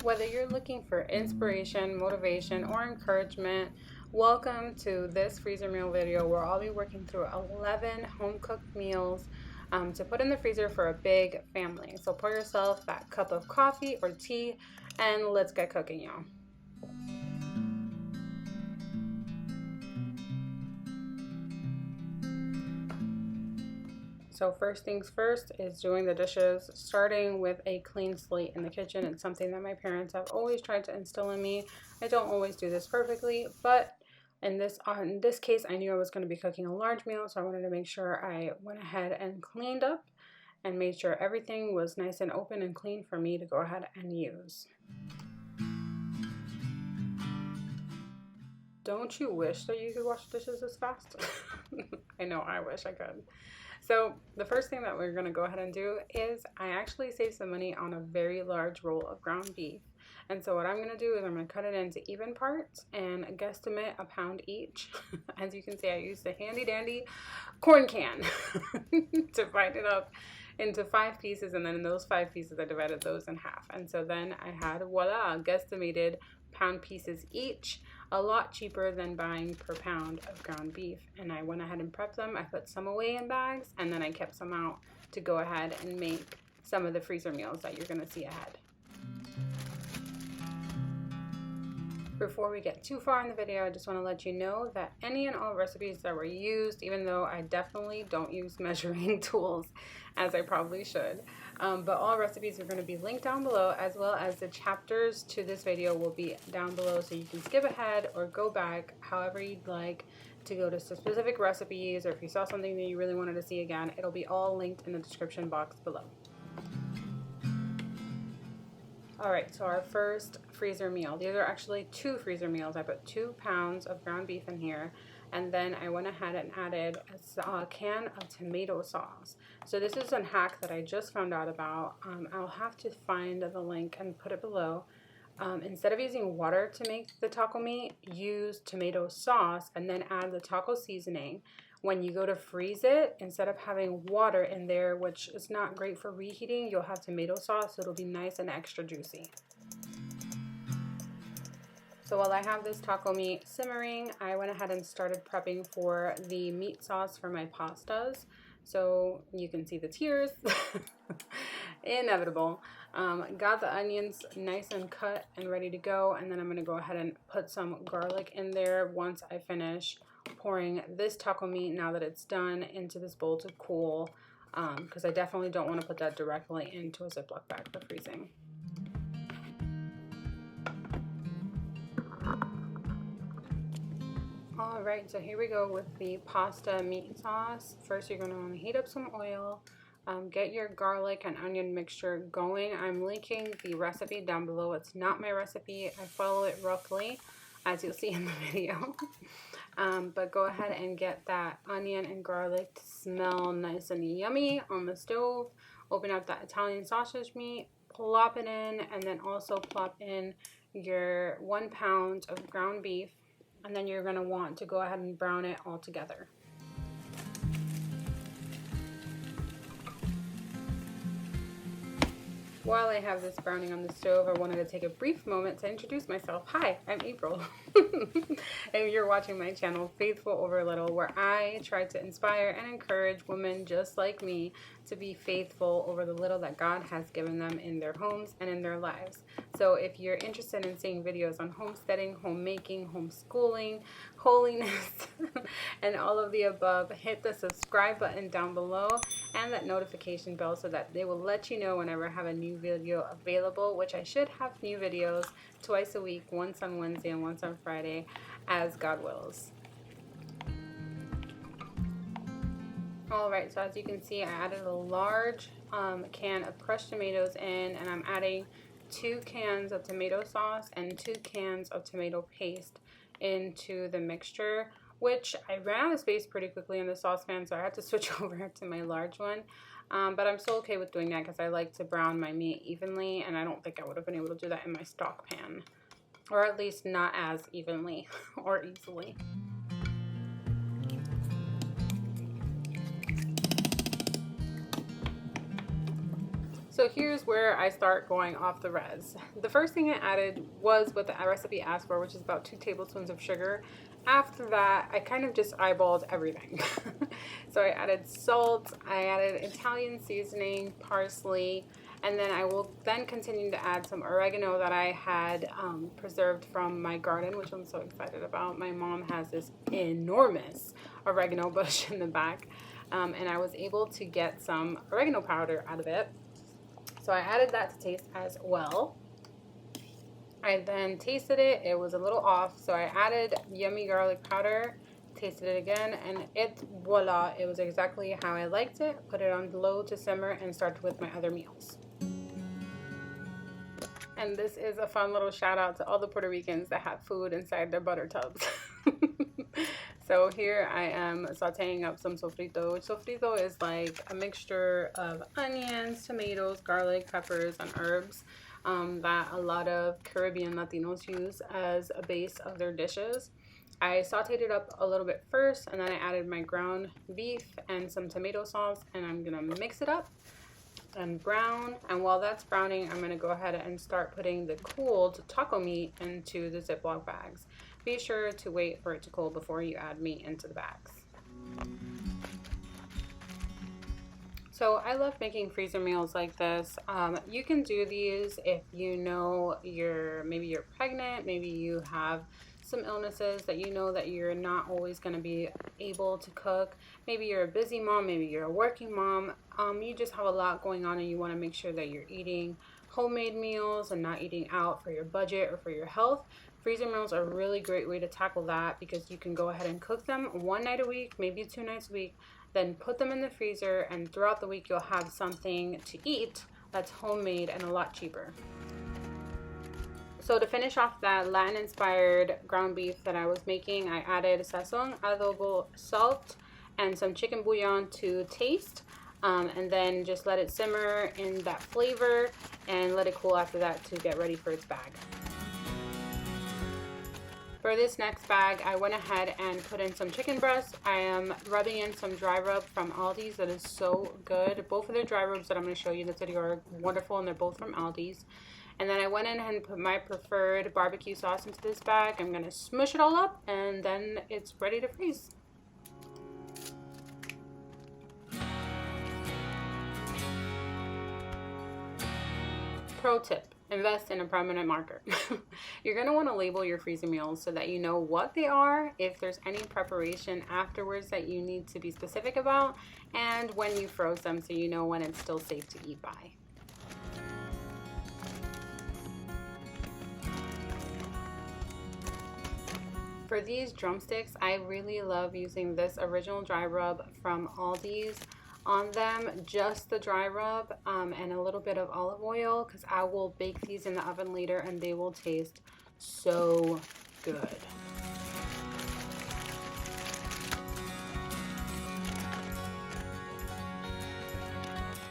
Whether you're looking for inspiration, motivation, or encouragement, welcome to this freezer meal video where I'll be working through 11 home cooked meals to put in the freezer for a big family. So pour yourself that cup of coffee or tea and let's get cooking, y'all. So first things first is doing the dishes, starting with a clean slate in the kitchen. It's something that my parents have always tried to instill in me. I don't always do this perfectly, but in this case, I knew I was going to be cooking a large meal, so I wanted to make sure I went ahead and cleaned up and made sure everything was nice and open and clean for me to go ahead and use. Don't you wish that you could wash dishes as fast? I know, I wish I could. So the first thing that we're going to go ahead and do is I actually saved some money on a very large roll of ground beef. And so what I'm going to do is I'm going to cut it into even parts and guesstimate a pound each. As you can see, I used a handy dandy corn can to divide it up into 5 pieces, and then in those 5 pieces I divided those in half. And so then I had, voila, guesstimated pound pieces each, a lot cheaper than buying per pound of ground beef. And I went ahead and prepped them. I put some away in bags, and then I kept some out to go ahead and make some of the freezer meals that you're going to see ahead. Before we get too far in the video, I just want to let you know that any and all recipes that were used, even though I definitely don't use measuring tools as I probably should, but all recipes are going to be linked down below, as well as the chapters to this video will be down below, so you can skip ahead or go back however you'd like to go to specific recipes, or if you saw something that you really wanted to see again, it'll be all linked in the description box below. All right, so our first freezer meal. These are actually 2 freezer meals. I put 2 pounds of ground beef in here, and then I went ahead and added a can of tomato sauce. So this is a hack that I just found out about. I'll have to find the link and put it below. Instead of using water to make the taco meat, use tomato sauce and then add the taco seasoning. When you go to freeze it, instead of having water in there, which is not great for reheating, you'll have tomato sauce, so it'll be nice and extra juicy. So while I have this taco meat simmering, I went ahead and started prepping for the meat sauce for my pastas. So you can see the tears, inevitable. Got the onions nice and cut and ready to go, and then I'm gonna go ahead and put some garlic in there once I finish pouring this taco meat, now that it's done, into this bowl to cool, because I definitely don't want to put that directly into a Ziploc bag for freezing. All right, so here we go with the pasta meat sauce. First, you're going to want to heat up some oil. Get your garlic and onion mixture going. I'm linking the recipe down below. It's not my recipe. I follow it roughly, as you'll see in the video. But go ahead and get that onion and garlic to smell nice and yummy on the stove. Open up that Italian sausage meat, plop it in, and then also plop in your 1 pound of ground beef. And then you're going to want to go ahead and brown it all together. While I have this browning on the stove, I wanted to take a brief moment to introduce myself. Hi, I'm April. And you're watching my channel, Faithful Over Little, where I try to inspire and encourage women just like me to be faithful over the little that God has given them in their homes and in their lives. So if you're interested in seeing videos on homesteading, homemaking, homeschooling, holiness, and all of the above, hit the subscribe button down below and that notification bell so that they will let you know whenever I have a new video available, which I should have new videos twice a week, once on Wednesday and once on Friday, as God wills. Alright, so as you can see, I added a large can of crushed tomatoes in, and I'm adding 2 cans of tomato sauce and 2 cans of tomato paste into the mixture, which I ran out of space pretty quickly in the saucepan, so I had to switch over to my large one. But I'm still okay with doing that because I like to brown my meat evenly, and I don't think I would have been able to do that in my stock pan, or at least not as evenly or easily. So here's where I start going off the res. The first thing I added was what the recipe asked for, which is about 2 tablespoons of sugar. After that, I kind of just eyeballed everything. So I added salt, I added Italian seasoning, parsley, and then I will then continue to add some oregano that I had preserved from my garden, which I'm so excited about. My mom has this enormous oregano bush in the back, and I was able to get some oregano powder out of it. So I added that to taste as well. I then tasted it. It was a little off, so I added yummy garlic powder, tasted it again, and voila, it was exactly how I liked it. Put it on low to simmer and started with my other meals. And this is a fun little shout out to all the Puerto Ricans that have food inside their butter tubs. So here I am sauteing up some sofrito. Sofrito is like a mixture of onions, tomatoes, garlic, peppers, and herbs that a lot of Caribbean Latinos use as a base of their dishes. I sauteed it up a little bit first, and then I added my ground beef and some tomato sauce, and I'm gonna mix it up and brown. And while that's browning, I'm gonna go ahead and start putting the cooled taco meat into the Ziploc bags. Be sure to wait for it to cool before you add meat into the bags. So I love making freezer meals like this. You can do these if you know maybe you're pregnant, maybe you have some illnesses that you know that you're not always going to be able to cook. Maybe you're a busy mom, maybe you're a working mom. You just have a lot going on and you want to make sure that you're eating homemade meals and not eating out for your budget or for your health. Freezer meals are a really great way to tackle that because you can go ahead and cook them one night a week, maybe 2 nights a week, then put them in the freezer, and throughout the week you'll have something to eat that's homemade and a lot cheaper. So to finish off that Latin-inspired ground beef that I was making, I added sazon, adobo, salt, and some chicken bouillon to taste. And then just let it simmer in that flavor and let it cool after that to get ready for its bag. For this next bag, I went ahead and put in some chicken breast. I am rubbing in some dry rub from Aldi's that is so good. Both of the dry rubs that I'm going to show you in this video are wonderful, and they're both from Aldi's. And then I went in and put my preferred barbecue sauce into this bag. I'm going to smush it all up, and then it's ready to freeze. Pro tip. Invest in a permanent marker. You're going to want to label your freezer meals so that you know what they are, if there's any preparation afterwards that you need to be specific about, and when you froze them so you know when it's still safe to eat by. For these drumsticks, I really love using this original dry rub from Aldi's on them, just the dry rub and a little bit of olive oil, because I will bake these in the oven later and they will taste so good.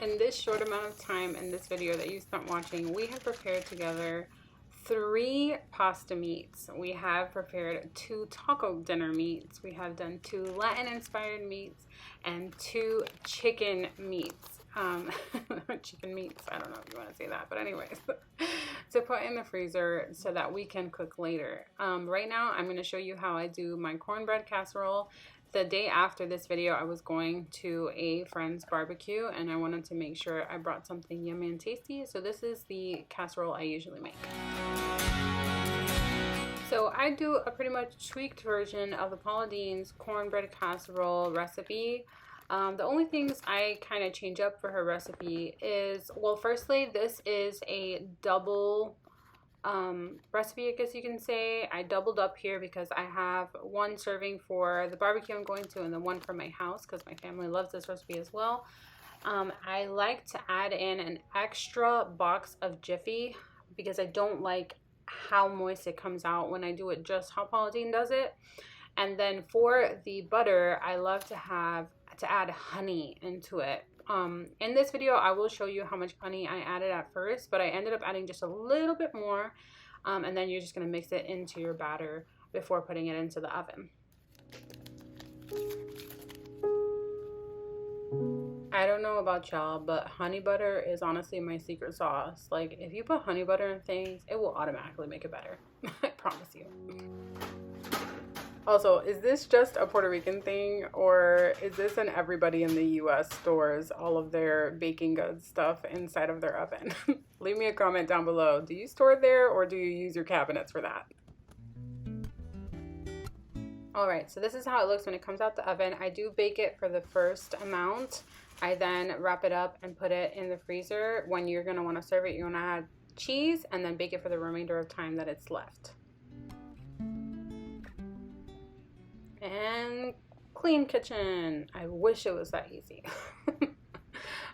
In this short amount of time in this video that you spent watching, we have prepared together 3 pasta meats. We have prepared 2 taco dinner meats. We have done 2 Latin-inspired meats and 2 chicken meats. Chicken meats, I don't know if you want to say that, but anyways, to put in the freezer so that we can cook later. Right now, I'm going to show you how I do my cornbread casserole. The day after this video, I was going to a friend's barbecue and I wanted to make sure I brought something yummy and tasty. So this is the casserole I usually make. So I do a pretty much tweaked version of the Paula Deen's cornbread casserole recipe. The only things I kind of change up for her recipe is, well, firstly, this is a double recipe, I guess you can say. I doubled up here because I have 1 serving for the barbecue I'm going to and then 1 for my house because my family loves this recipe as well. I like to add in an extra box of Jiffy because I don't like how moist it comes out when I do it just how Paula Deen does it. And then for the butter, I love to add honey into it. In this video, I will show you how much honey I added at first, but I ended up adding just a little bit more, and then you're just going to mix it into your batter before putting it into the oven. I don't know about y'all, but honey butter is honestly my secret sauce. Like, if you put honey butter in things, it will automatically make it better. I promise you. Also, is this just a Puerto Rican thing, or is this in everybody in the US stores all of their baking goods stuff inside of their oven? Leave me a comment down below. Do you store it there, or do you use your cabinets for that? Alright, so this is how it looks when it comes out the oven. I do bake it for the first amount. I then wrap it up and put it in the freezer. When you're going to want to serve it, you're going to add cheese and then bake it for the remainder of time that it's left. And clean kitchen. I wish it was that easy.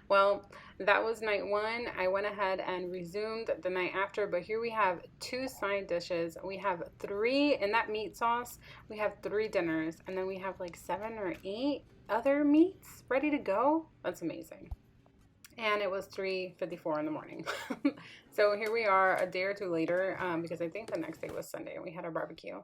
Well, that was night one. I went ahead and resumed the night after, but here we have 2 side dishes. We have 3 in that meat sauce. We have 3 dinners, and then we have like 7 or 8 other meats ready to go. That's amazing. And it was 3:54 in the morning. So here we are a day or 2 later, because I think the next day was Sunday and we had our barbecue.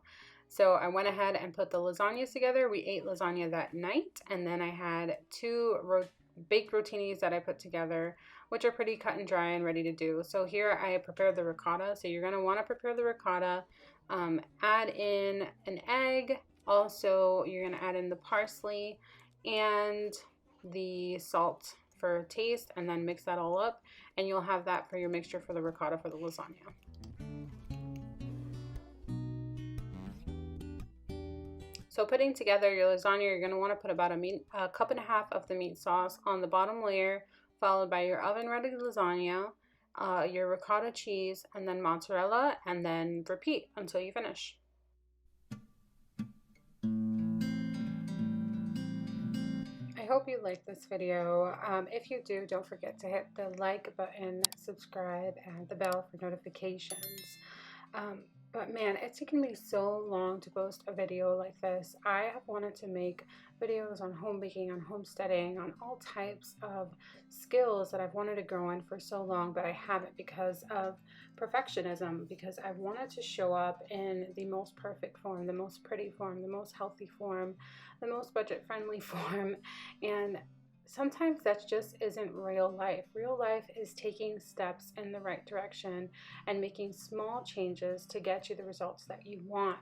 So I went ahead and put the lasagnas together. We ate lasagna that night, and then I had 2 baked rotinis that I put together, which are pretty cut and dry and ready to do. So here I prepared the ricotta. So you're going to want to prepare the ricotta, add in an egg. Also, you're going to add in the parsley and the salt for taste, and then mix that all up, and you'll have that for your mixture for the ricotta for the lasagna. So putting together your lasagna, you're going to want to put about a cup and a half of the meat sauce on the bottom layer, followed by your oven ready lasagna, your ricotta cheese, and then mozzarella, and then repeat until you finish. I hope you liked this video. If you do, don't forget to hit the like button, subscribe, and the bell for notifications. But man, it's taken me so long to post a video like this. I have wanted to make videos on home baking, on homesteading, on all types of skills that I've wanted to grow in for so long, but I haven't because of perfectionism, because I've wanted to show up in the most perfect form, the most pretty form, the most healthy form, the most budget-friendly form, and sometimes that just isn't real life. Real life is taking steps in the right direction and making small changes to get you the results that you want.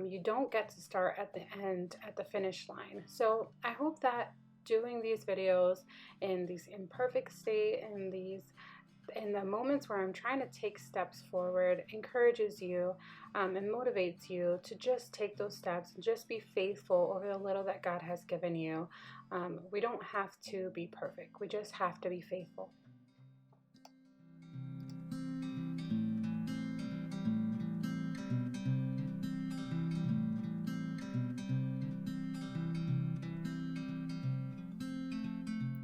You don't get to start at the end, at the finish line. So I hope that doing these videos in these imperfect state, in the moments where I'm trying to take steps forward, encourages you and motivates you to just take those steps and just be faithful over the little that God has given you. We don't have to be perfect. We just have to be faithful.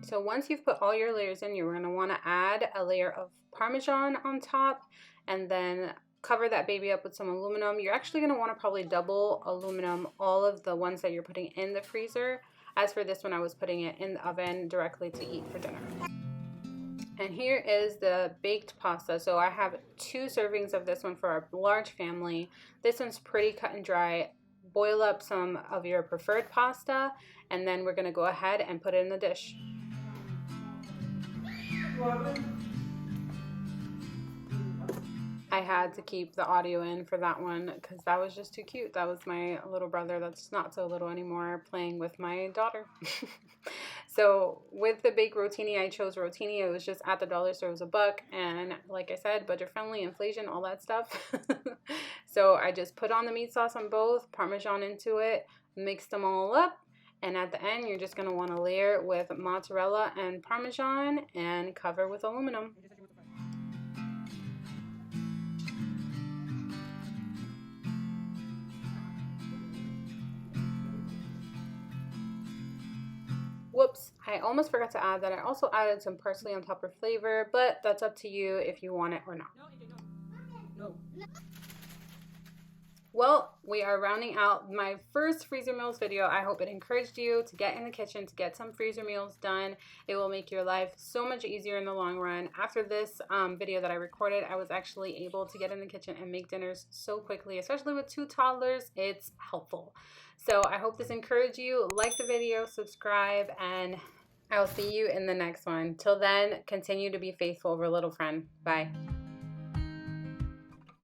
So once you've put all your layers in, you're going to want to add a layer of Parmesan on top, and then cover that baby up with some aluminum. You're actually going to want to probably double aluminum all of the ones that you're putting in the freezer. As for this one, I was putting it in the oven directly to eat for dinner. And here is the baked pasta. So I have 2 servings of this one for our large family. This one's pretty cut and dry. Boil up some of your preferred pasta, and then we're going to go ahead and put it in the dish. I had to keep the audio in for that one because that was just too cute. That was my little brother that's not so little anymore playing with my daughter. So with the baked rotini, I chose rotini. It was just at the dollar store. It was $1, and like I said, budget friendly, inflation, all that stuff. So I just put on the meat sauce on both, Parmesan into it, mixed them all up. And at the end, you're just going to want to layer with mozzarella and Parmesan and cover with aluminum. Whoops, I almost forgot to add that I also added some parsley on top for flavor, but that's up to you if you want it or not. No. Well, we are rounding out my first freezer meals video. I hope it encouraged you to get in the kitchen, to get some freezer meals done. It will make your life so much easier in the long run. After this video that I recorded, I was actually able to get in the kitchen and make dinners so quickly, especially with 2 toddlers. It's helpful. So I hope this encouraged you. Like the video, subscribe, and I'll see you in the next one. Till then, continue to be faithful over little friend. Bye.